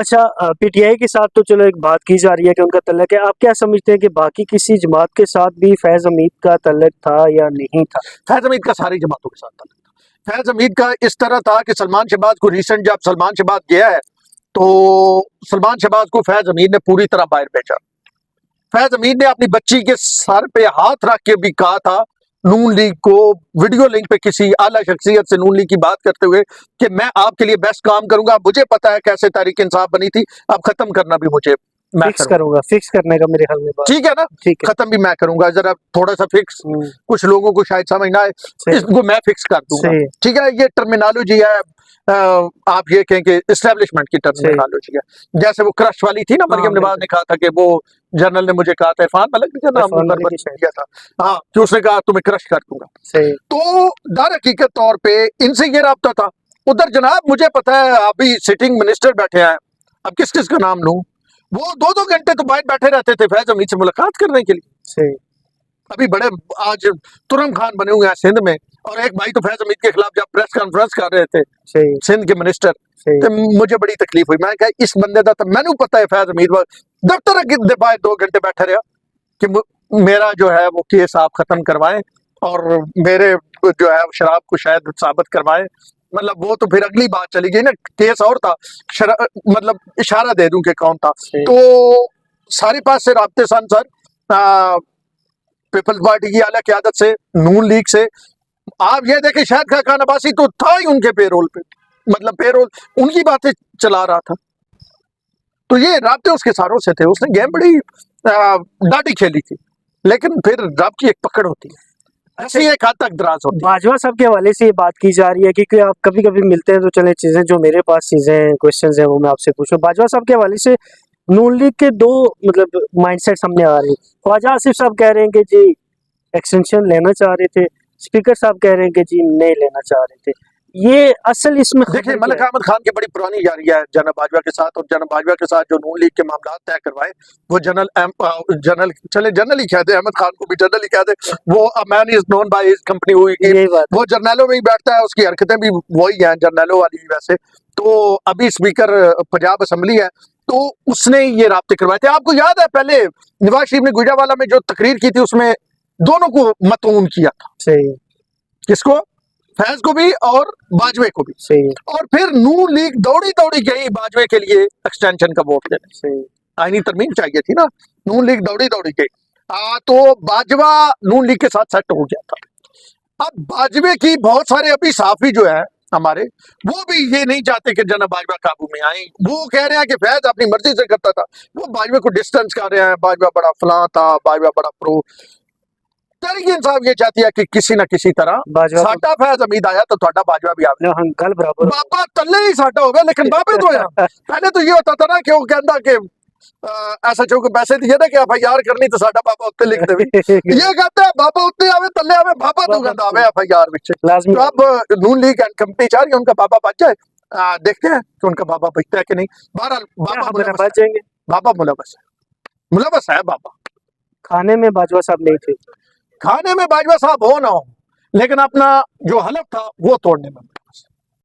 اچھا PTI کے ساتھ تو چلو ایک بات کی جا رہی ہے کہ ان کا تعلق ہے، آپ کیا سمجھتے ہیں کہ باقی کسی جماعت کے ساتھ بھی فیض حمید کا تعلق تھا یا نہیں تھا؟ فیض حمید کا ساری جماعتوں کے ساتھ تعلق تھا۔ فیض حمید کا اس طرح تھا کہ سلمان شہباز کو ریسنٹ جب سلمان شہباز گیا ہے تو سلمان شہباز کو فیض حمید نے پوری طرح باہر بھیجا۔ فیض حمید نے اپنی بچی کے سر پہ ہاتھ رکھ کے بھی کہا تھا نون لیگ کو، ویڈیو لنک پہ کسی اعلیٰ شخصیت سے نون لیگ کی بات کرتے ہوئے کہ میں آپ کے لیے بیسٹ کام کروں گا، مجھے پتا ہے کیسے تحریک انصاف بنی تھی، اب ختم کرنا بھی مجھے میں کروں گا، فکس کرنے کا میرے خیال میں بات ٹھیک ہے نا، ٹھیک ہے، ختم بھی میں کروں گا، ذرا تھوڑا سا فکس کچھ لوگوں کو شاید سمجھ نہ آئے، اس کو میں فکس کر دوں گا، ٹھیک ہے۔ یہ ٹرمینالوجی ہے، آپ یہ کہیں کہ اسٹیبلشمنٹ کی ٹرمینالوجی ہے، جیسے وہ کرش والی تھی نا، مریم نواز نے کہا تھا کہ وہ جنرل نے مجھے کہا تھا، عرفان ملک کا نام دیا تھا، ہاں، کہ اس نے کہا تمہیں کرش کر دوں گا۔ تو در حقیقت طور پہ ان سے یہ رابطہ تھا۔ ادھر جناب مجھے پتا ہے ابھی سٹنگ منسٹر بیٹھے ہیں، اب کس کس کا نام لوں، وہ 2 گھنٹے تو باہر بیٹھے رہتے تھے فیض حمید سے ملاقات کرنے کے لیے۔ ابھی بڑے آج ترم خان بنے ہوئے ہیں سندھ میں، اور ایک بھائی تو فیض حمید کے خلاف جب پریس کانفرنس کر رہے تھے سندھ کے منسٹر، تو مجھے بڑی تکلیف ہوئی، میں کہا اس بندے دا تو میں نے پتا ہے فیض حمید دفتر کے باہر 2 گھنٹے بیٹھے رہا کہ میرا جو ہے وہ کیس آپ ختم کروائیں اور میرے جو ہے شراب کو شاید ثابت کروائیں، مطلب وہ تو پھر اگلی بات چلی گئی نا، کیس اور تھا، مطلب اشارہ دے دوں کہ کون تھا۔ تو سارے پاس سے رابطے سن سر، پیپلز پارٹی کی اعلیٰ قیادت سے، نون لیگ سے، آپ یہ دیکھیں شاہد خاقان عباسی تو تھا ہی ان کے پے رول پہ، مطلب پے رول ان کی باتیں چلا رہا تھا، تو یہ رابطے اس کے ساروں سے تھے، اس نے گیم بڑی ڈاٹی کھیلی تھی، لیکن پھر رب کی ایک پکڑ ہوتی ہے، ایسی ایک حد تک دراز ہوتی ہے۔ باجوہ صاحب کے حوالے سے یہ بات کی جا رہی ہے کیونکہ آپ کبھی کبھی ملتے ہیں تو چلیں چیزیں جو میرے پاس چیزیں کوشچنز ہیں وہ میں آپ سے پوچھوں۔ باجوہ صاحب کے حوالے سے نون لیگ کے 2 مطلب مائنڈ سیٹ سامنے آ رہے ہیں۔ خواجہ آصف صاحب کہہ رہے ہیں کہ جی ایکسٹینشن لینا چاہ رہے تھے، اسپیکر صاحب کہہ رہے ہیں کہ جی نہیں لینا چاہ رہے تھے، یہ اصل اس میں دیکھیں ملک احمد خان کی بڑی پرانی یاری ہے جناب باجوہ کے ساتھ، اور جناب باجوہ کے ساتھ جو نون لیگ کے معاملات طے کروائے وہ جنرل ہی کہتے ہیں، احمد خان کو بھی جنرل ہی کہتے ہیں، وہ مین از نون بائی ہز کمپنی ہوئی گی، وہ جرنیلوں میں ہی بیٹھتا ہے، اس کی حرکتیں بھی وہی ہیں جرنیلوں والی ویسے۔ تو ابھی اسپیکر پنجاب اسمبلی ہے، تو اس نے یہ رابطے کروائے تھے۔ آپ کو یاد ہے پہلے نواز شریف نے گوجرانوالہ میں جو تقریر کی تھی اس میں دونوں کو متعون کیا تھا، کس کو؟ فیض کو بھی اور باجوے کو بھی، اور پھر نون لیگ دوڑی گئی باجوے کے لیے ایکسٹینشن کا ووٹ دینے، آئینی ترمیم چاہیے تھی نا، نون لیگ دوڑی گئی، تو باجوہ نون لیگ کے ساتھ سیٹ ہو گیا تھا۔ اب باجوے کی بہت سارے ابھی صحافی جو ہیں ہمارے، وہ بھی یہ نہیں چاہتے کہ جناب باجوہ قابو میں آئیں، وہ کہہ رہے ہیں کہ فیض اپنی مرضی سے کرتا تھا، وہ باجوے کو ڈسٹنس کر رہے ہیں، باجوہ بڑا فلاں تھا، باجوہ بڑا پرو۔ تحریک انصاف یہ چاہتی ہے کہ کسی نہ کسی طرح ساٹا فیض حمید آیا تو تھوڑا باجوہ بھی آیا، بابا تلے ہی ساٹا ہو گیا، لیکن بابے تو آیا۔ پہلے تو یہ ہوتا تھا نا کہ وہ کہتا کہ ایسا چونکہ پیسے دیے نا کہ FIR کرنی تو ساٹا بابا اتنے لکھ دے، یہ کہتا ہے بابا اتنے آوے تلے آوے، بابا تو کہتا آوے FIR بچے۔ تو اب نون لیگ اینڈ کمپنی چاہ رہی ہے ان کا بابا بچ جائے، دیکھتے ہیں کہ ان کا بابا بچتا ہے کہ نہیں۔ بہرحال بابا ملوث ہے بابا، کھانے میں باجوہ صاحب نہیں تھے، کھانے میں باجوہ صاحب ہو نہ ہو، لیکن اپنا جو حلف تھا وہ توڑنے میں